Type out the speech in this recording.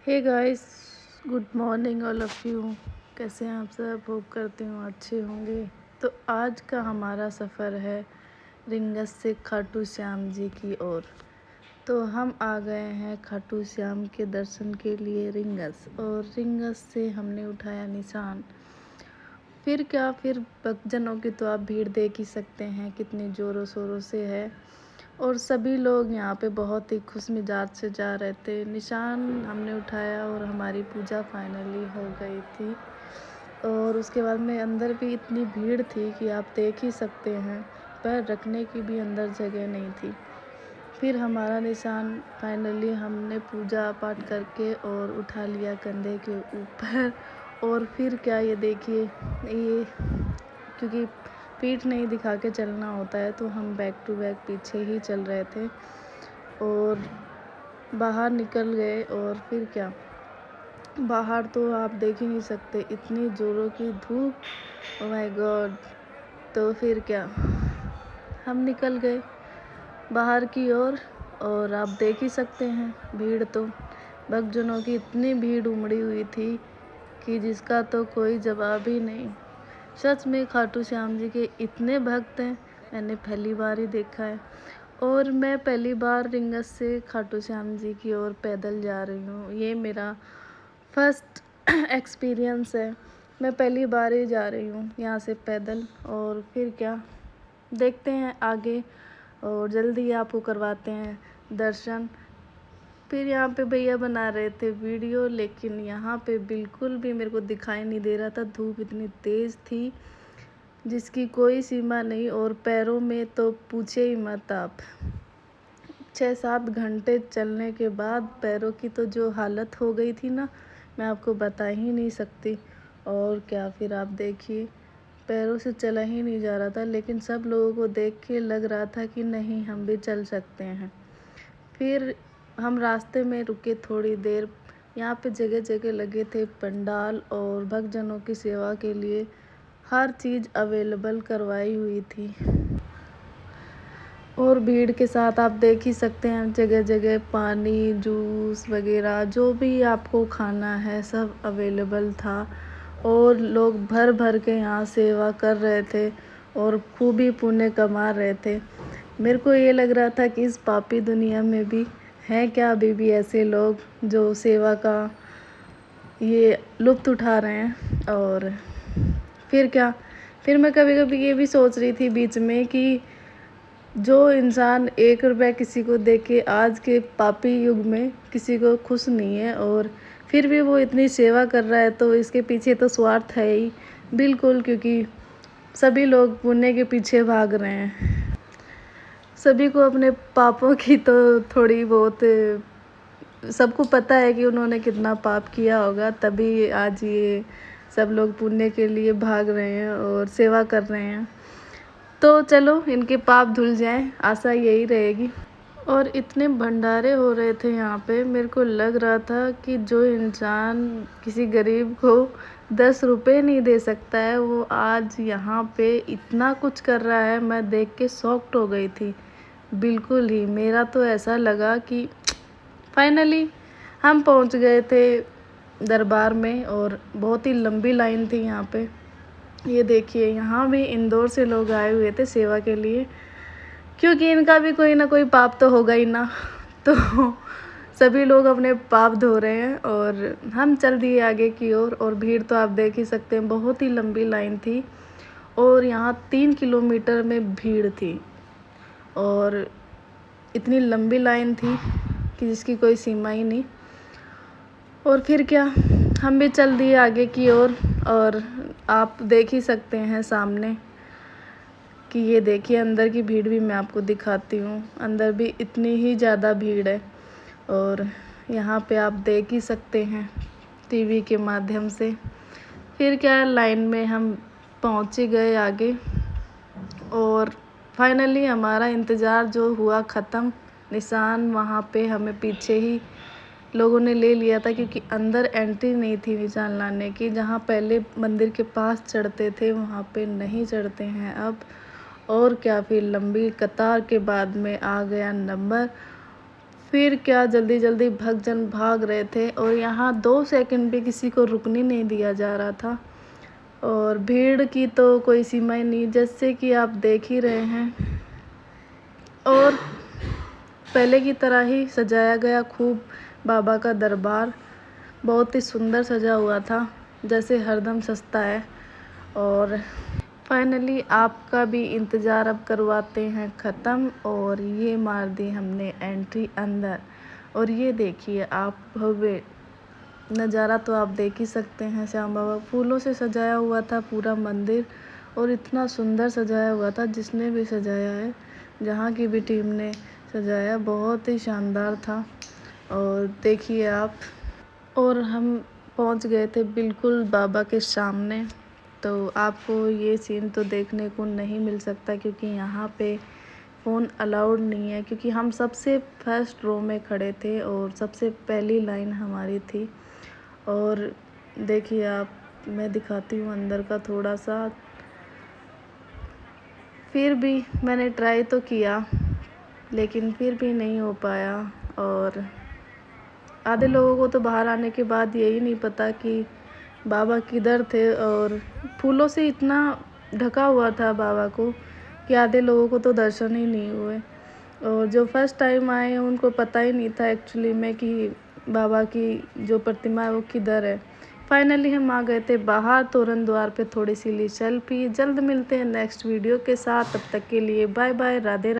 Hey guys, good morning all of you. कैसे हैं आप सब? होप करती हूँ अच्छे होंगे। तो आज का हमारा सफ़र है रिंगस से खाटू श्याम जी की ओर। तो हम आ गए हैं खाटू श्याम के दर्शन के लिए रिंगस, और रिंगस से हमने उठाया निशान। फिर क्या, फिर भक्तजनों की तो आप भीड़ देख ही सकते हैं कितनी ज़ोरों शोरों से है, और सभी लोग यहाँ पे बहुत ही खुश मिजाज से जा रहे थे। निशान हमने उठाया और हमारी पूजा फाइनली हो गई थी। और उसके बाद में अंदर भी इतनी भीड़ थी कि आप देख ही सकते हैं, पैर रखने की भी अंदर जगह नहीं थी। फिर हमारा निशान फाइनली हमने पूजा पाठ करके और उठा लिया कंधे के ऊपर। और फिर क्या, ये देखिए, ये क्योंकि पीठ नहीं दिखा के चलना होता है तो हम बैक टू बैक पीछे ही चल रहे थे और बाहर निकल गए। और फिर क्या, बाहर तो आप देख ही नहीं सकते, इतनी ज़ोरों की धूप, ओह माय गॉड। तो फिर क्या, हम निकल गए बाहर की ओर। और आप देख ही सकते हैं भीड़, तो भक्तजनों की इतनी भीड़ उमड़ी हुई थी कि जिसका तो कोई जवाब ही नहीं। सच में खाटू श्याम जी के इतने भक्त हैं, मैंने पहली बार ही देखा है। और मैं पहली बार रिंगस से खाटू श्याम जी की ओर पैदल जा रही हूँ। ये मेरा फर्स्ट एक्सपीरियंस है। मैं पहली बार ही जा रही हूँ यहाँ से पैदल। और फिर क्या, देखते हैं आगे, और जल्दी आपको करवाते हैं दर्शन। फिर यहाँ पे भैया बना रहे थे वीडियो, लेकिन यहाँ पे बिल्कुल भी मेरे को दिखाई नहीं दे रहा था। धूप इतनी तेज़ थी जिसकी कोई सीमा नहीं, और पैरों में तो पूछे ही मत आप। 6-7 घंटे चलने के बाद पैरों की तो जो हालत हो गई थी ना, मैं आपको बता ही नहीं सकती। और क्या, फिर आप देखिए, पैरों से चला ही नहीं जा रहा था, लेकिन सब लोगों को देख के लग रहा था कि नहीं, हम भी चल सकते हैं। फिर हम रास्ते में रुके थोड़ी देर। यहाँ पे जगह जगह लगे थे पंडाल, और भक्तजनों की सेवा के लिए हर चीज़ अवेलेबल करवाई हुई थी। और भीड़ के साथ आप देख ही सकते हैं जगह जगह पानी, जूस वगैरह जो भी आपको खाना है सब अवेलेबल था। और लोग भर भर के यहाँ सेवा कर रहे थे और खूब ही पुण्य कमा रहे थे। मेरे को ये लग रहा था कि इस पापी दुनिया में भी हैं क्या अभी भी ऐसे लोग जो सेवा का ये लुत्फ़ उठा रहे हैं। और फिर क्या, फिर मैं कभी कभी ये भी सोच रही थी बीच में कि जो इंसान 1 रुपया किसी को दे के आज के पापी युग में किसी को खुश नहीं है, और फिर भी वो इतनी सेवा कर रहा है, तो इसके पीछे तो स्वार्थ है ही बिल्कुल। क्योंकि सभी लोग पुण्य के पीछे भाग रहे हैं। सभी को अपने पापों की तो थोड़ी बहुत, सबको पता है कि उन्होंने कितना पाप किया होगा, तभी आज ये सब लोग पुण्य के लिए भाग रहे हैं और सेवा कर रहे हैं। तो चलो, इनके पाप धुल जाएं, आशा यही रहेगी। और इतने भंडारे हो रहे थे यहाँ पे, मेरे को लग रहा था कि जो इंसान किसी गरीब को 10 रुपये नहीं दे सकता है, वो आज यहाँ पे इतना कुछ कर रहा है। मैं देख के शॉक्ड हो गई थी बिल्कुल ही। मेरा तो ऐसा लगा कि फाइनली हम पहुँच गए थे दरबार में, और बहुत ही लंबी लाइन थी यहाँ पे। ये देखिए, यहाँ भी इंदौर से लोग आए हुए थे सेवा के लिए, क्योंकि इनका भी कोई ना कोई पाप तो होगा ही ना। तो सभी लोग अपने पाप धो रहे हैं, और हम चल दिए आगे की ओर। और भीड़ तो आप देख ही सकते हैं, बहुत ही लंबी लाइन थी, और यहाँ 3 किलोमीटर में भीड़ थी, और इतनी लंबी लाइन थी कि जिसकी कोई सीमा ही नहीं। और फिर क्या, हम भी चल दिए आगे की ओर। और आप देख ही सकते हैं सामने कि ये देखिए, अंदर की भीड़ भी मैं आपको दिखाती हूँ। अंदर भी इतनी ही ज़्यादा भीड़ है, और यहाँ पे आप देख ही सकते हैं टीवी के माध्यम से। फिर क्या, लाइन में हम पहुँच ही गए आगे, और फाइनली हमारा इंतज़ार जो हुआ ख़त्म। निशान वहाँ पे हमें पीछे ही लोगों ने ले लिया था, क्योंकि अंदर एंट्री नहीं थी निशान लाने की। जहाँ पहले मंदिर के पास चढ़ते थे, वहाँ पे नहीं चढ़ते हैं अब। और क्या, फिर लंबी कतार के बाद में आ गया नंबर। फिर क्या जल्दी जल्दी भक्तजन भाग रहे थे और यहाँ 2 सेकंड भी किसी को रुकने नहीं दिया जा रहा था। और भीड़ की तो कोई सीमा ही नहीं, जैसे कि आप देख ही रहे हैं। और पहले की तरह ही सजाया गया खूब बाबा का दरबार, बहुत ही सुंदर सजा हुआ था, जैसे हरदम सजता है। और फाइनली आपका भी इंतज़ार अब करवाते हैं ख़त्म, और ये मार दी हमने एंट्री अंदर। और ये देखिए आप भव्य नज़ारा तो आप देख ही सकते हैं। श्याम बाबा फूलों से सजाया हुआ था पूरा मंदिर, और इतना सुंदर सजाया हुआ था। जिसने भी सजाया है, जहाँ की भी टीम ने सजाया, बहुत ही शानदार था। और देखिए आप, और हम पहुँच गए थे बिल्कुल बाबा के सामने। तो आपको ये सीन तो देखने को नहीं मिल सकता, क्योंकि यहाँ पे फ़ोन अलाउड नहीं है, क्योंकि हम सबसे फर्स्ट रो में खड़े थे और सबसे पहली लाइन हमारी थी। और देखिए आप, मैं दिखाती हूँ अंदर का थोड़ा सा। फिर भी मैंने ट्राई तो किया, लेकिन फिर भी नहीं हो पाया। और आधे लोगों को तो बाहर आने के बाद यही नहीं पता कि बाबा किधर थे, और फूलों से इतना ढका हुआ था बाबा को कि आधे लोगों को तो दर्शन ही नहीं हुए। और जो फर्स्ट टाइम आए हैं उनको पता ही नहीं था एक्चुअली में कि बाबा की जो प्रतिमा है वो किधर है। फाइनली हम आ गए थे बाहर तोरण द्वार पे, थोड़ी सी ली सेल्फी। जल्द मिलते हैं नेक्स्ट वीडियो के साथ, तब तक के लिए बाय बाय, राधे राधे।